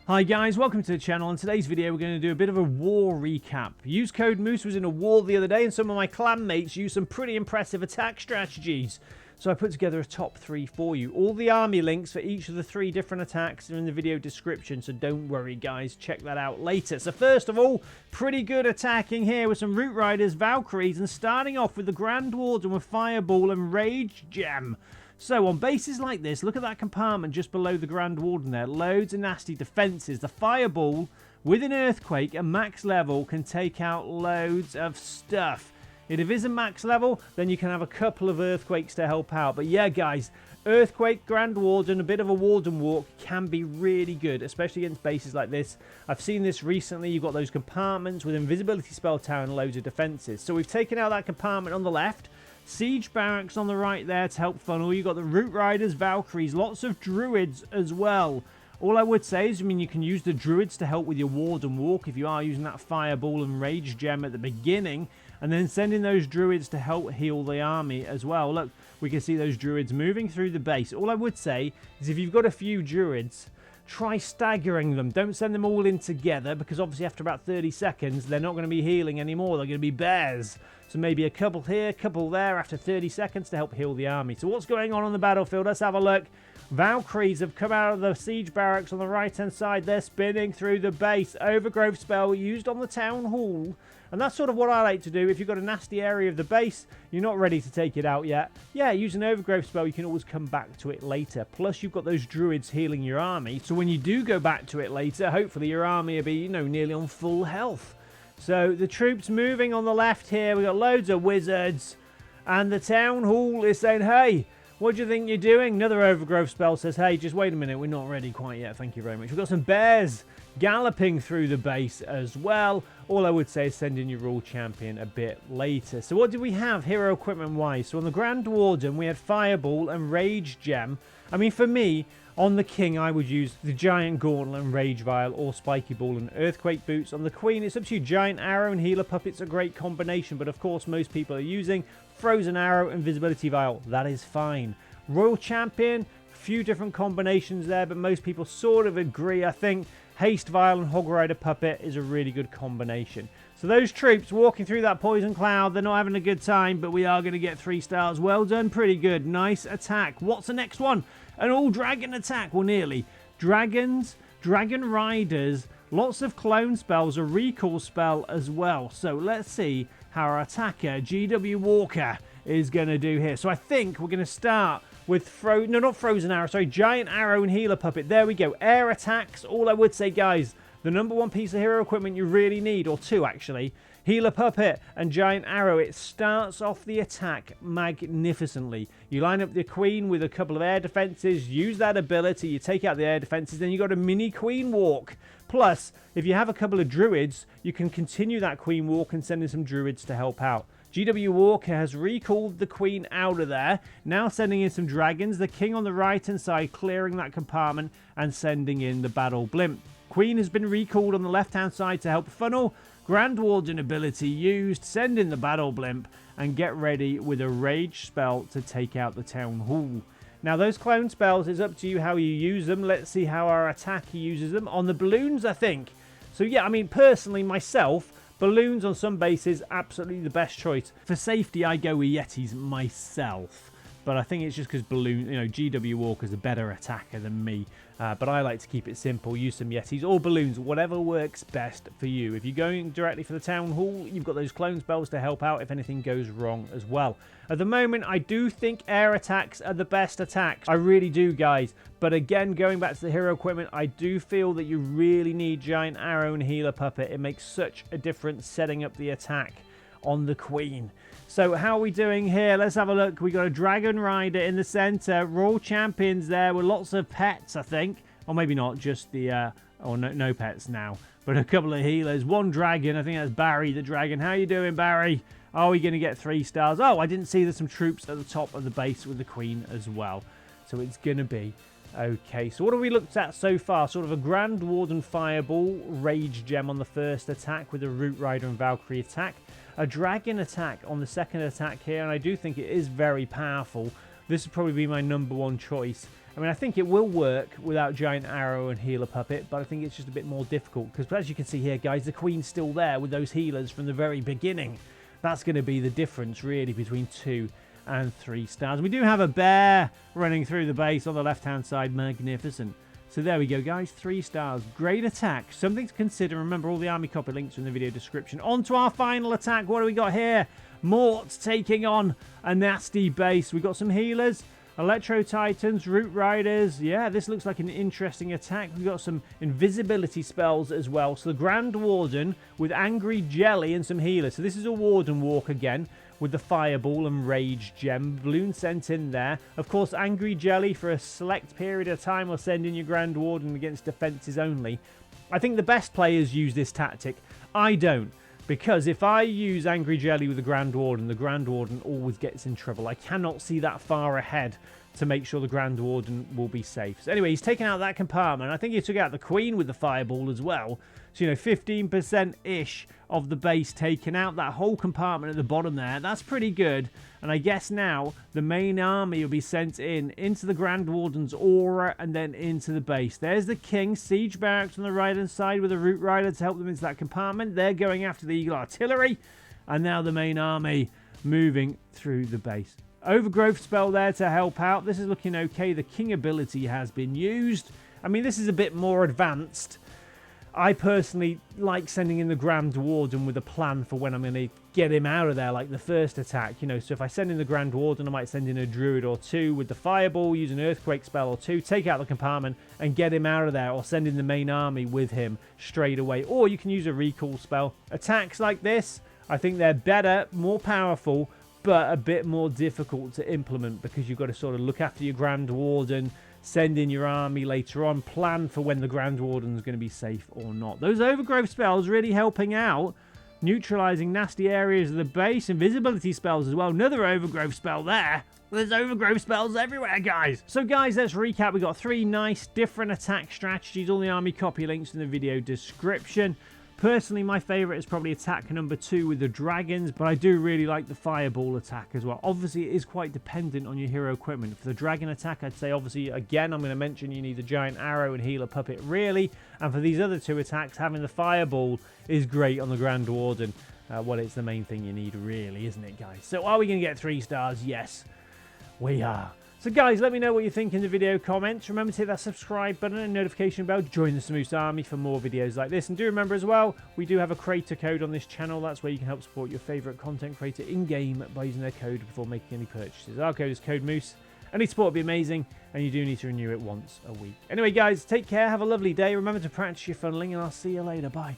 Hi guys, welcome to the channel. In today's video we're going to do a bit of a war recap. Use code Moose was in a war the other day and some of my clan mates used some pretty impressive attack strategies. So I put together a top 3 for you. All the army links for each of the 3 different attacks are in the video description, so don't worry guys, check that out later. So first of all, pretty good attacking here with some Root Riders, Valkyries, and starting off with the Grand Warden with Fireball and Rage Gem. So on bases like this, look at that compartment just below the Grand Warden there. Loads of nasty defenses. The Fireball with an Earthquake at max level can take out loads of stuff. If it isn't max level, then you can have a couple of Earthquakes to help out. But yeah, guys, Earthquake, Grand Warden, a bit of a Warden walk can be really good, especially against bases like this. I've seen this recently. You've got those compartments with Invisibility Spell Tower and loads of defenses. So we've taken out that compartment on the left. Siege Barracks on the right there to help funnel. You've got the Root Riders, Valkyries, lots of Druids as well. All I would say is, you can use the Druids to help with your Warden walk if you are using that Fireball and Rage Gem at the beginning. And then sending those Druids to help heal the army as well. Look, we can see those Druids moving through the base. All I would say is if you've got a few Druids, try staggering them. Don't send them all in together because obviously after about 30 seconds, they're not going to be healing anymore. They're going to be bears. So maybe a couple here, a couple there after 30 seconds to help heal the army. So what's going on the battlefield? Let's have a look. Valkyries have come out of the siege barracks on the right-hand side. They're spinning through the base. Overgrowth spell used on the town hall. And that's sort of what I like to do. If you've got a nasty area of the base, you're not ready to take it out yet. Yeah, use an overgrowth spell. You can always come back to it later. Plus, you've got those druids healing your army. So when you do go back to it later, hopefully your army will be, nearly on full health. So the troops moving on the left here. We've got loads of wizards. And the town hall is saying, hey, what do you think you're doing? Another overgrowth spell says, hey, just wait a minute. We're not ready quite yet. Thank you very much. We've got some bears galloping through the base as well. All I would say is send in your rule champion a bit later. So what do we have hero equipment wise? So on the Grand Warden, we had Fireball and Rage Gem. I mean, for me, on the King, I would use the Giant Gauntlet and Rage Vial or Spiky Ball and Earthquake Boots. On the Queen, it's up to you. Giant Arrow and Healer Puppet's a great combination, but of course, most people are using Frozen Arrow and Visibility Vial. That is fine. Royal Champion, a few different combinations there, but most people sort of agree. I think Haste Vial and Hog Rider Puppet is a really good combination. So those troops walking through that poison cloud, they're not having a good time, but we are going to get 3 stars. Well done, pretty good. Nice attack. What's the next one? An all-dragon attack. Well, nearly. Dragons, Dragon Riders, lots of clone spells, a recall spell as well. So let's see how our attacker, GW Walker, is going to do here. So I think we're going to start with Frozen Arrow, sorry, Giant Arrow and Healer Puppet. There we go. Air attacks. All I would say, guys, the number 1 piece of hero equipment you really need, or 2 actually, Healer Puppet and Giant Arrow. It starts off the attack magnificently. You line up the Queen with a couple of air defenses, use that ability, you take out the air defenses, then you got a mini Queen Walk. Plus, if you have a couple of Druids, you can continue that Queen Walk and send in some Druids to help out. GW Walker has recalled the Queen out of there. Now sending in some dragons. The King on the right-hand side clearing that compartment and sending in the Battle Blimp. Queen has been recalled on the left-hand side to help funnel. Grand Warden ability used. Send in the Battle Blimp and get ready with a Rage spell to take out the Town Hall. Now those clone spells, is up to you how you use them. Let's see how our attacker uses them. On the balloons, I think. So yeah, I mean, personally, myself, balloons on some bases, absolutely the best choice. For safety, I go with Yetis myself. But I think it's just because balloon, GW Walker's a better attacker than me. But I like to keep it simple. Use some Yetis or balloons, whatever works best for you. If you're going directly for the Town Hall, you've got those clone spells to help out if anything goes wrong as well. At the moment, I do think air attacks are the best attacks. I really do, guys. But again, going back to the hero equipment, I do feel that you really need Giant Arrow and Healer Puppet. It makes such a difference setting up the attack on the Queen. So how are we doing here? Let's have a look. We got a Dragon Rider in the center. Royal Champions there with lots of pets, I think. Or maybe not, just the... no pets now. But a couple of healers. 1 dragon. I think that's Barry the dragon. How you doing, Barry? Are we going to get 3 stars? Oh, I didn't see there's some troops at the top of the base with the Queen as well. So it's going to be... okay, so what have we looked at so far? Sort of a Grand Warden Fireball, Rage Gem on the first attack with a Root Rider and Valkyrie attack. A Dragon attack on the second attack here, and I do think it is very powerful. This would probably be my number 1 choice. I mean, I think it will work without Giant Arrow and Healer Puppet, but I think it's just a bit more difficult. Because as you can see here, guys, the Queen's still there with those healers from the very beginning. That's going to be the difference, really, between 2 and 3 stars. We do have a bear running through the base on the left-hand side. Magnificent. So there we go, guys. 3 stars. Great attack. Something to consider. Remember, all the army copy links are in the video description. On to our final attack. What do we got here? Mort taking on a nasty base. We've got some healers. Electro Titans, Root Riders. Yeah, this looks like an interesting attack. We've got some invisibility spells as well. So the Grand Warden with Angry Jelly and some healers. So this is a Warden walk again with the Fireball and Rage Gem. Balloon sent in there. Of course, Angry Jelly for a select period of time will send in your Grand Warden against defenses only. I think the best players use this tactic. I don't. Because if I use Angry Jelly with the Grand Warden always gets in trouble. I cannot see that far ahead to make sure the Grand Warden will be safe. So anyway, he's taken out that compartment. I think he took out the Queen with the Fireball as well. So, 15%-ish of the base taken out. That whole compartment at the bottom there. That's pretty good. And I guess now the main army will be sent into the Grand Warden's aura and then into the base. There's the King. Siege Barracks on the right-hand side with a Root Rider to help them into that compartment. They're going after the Eagle Artillery. And now the main army moving through the base. Overgrowth spell there to help out. This is looking okay. The King ability has been used. I mean, this is a bit more advanced. I personally like sending in the Grand Warden with a plan for when I'm going to get him out of there, like the first attack. So if I send in the Grand Warden, I might send in a Druid or 2 with the Fireball, use an Earthquake spell or 2, take out the compartment and get him out of there, or send in the main army with him straight away. Or you can use a Recall spell. Attacks like this, I think they're better, more powerful, but a bit more difficult to implement because you've got to sort of look after your Grand Warden, send in your army later on, plan for when the Grand Warden is going to be safe or not. Those overgrowth spells really helping out, neutralizing nasty areas of the base, invisibility spells as well. Another overgrowth spell there. There's overgrowth spells everywhere, guys. So, guys, let's recap. We got 3 nice different attack strategies. All the army copy links in the video description. Personally, my favourite is probably attack number 2 with the dragons, but I do really like the fireball attack as well. Obviously, it is quite dependent on your hero equipment. For the dragon attack, I'd say, obviously, again, I'm going to mention you need the giant arrow and healer puppet, really. And for these other 2 attacks, having the fireball is great on the Grand Warden. Well, it's the main thing you need, really, isn't it, guys? So, are we going to get 3 stars? Yes, we are. So guys, let me know what you think in the video comments. Remember to hit that subscribe button and notification bell. Join the Smoose Army for more videos like this. And do remember as well, we do have a creator code on this channel. That's where you can help support your favourite content creator in-game by using their code before making any purchases. Our code is code Moose. Any support would be amazing, and you do need to renew it once a week. Anyway guys, take care, have a lovely day. Remember to practice your funneling, and I'll see you later. Bye.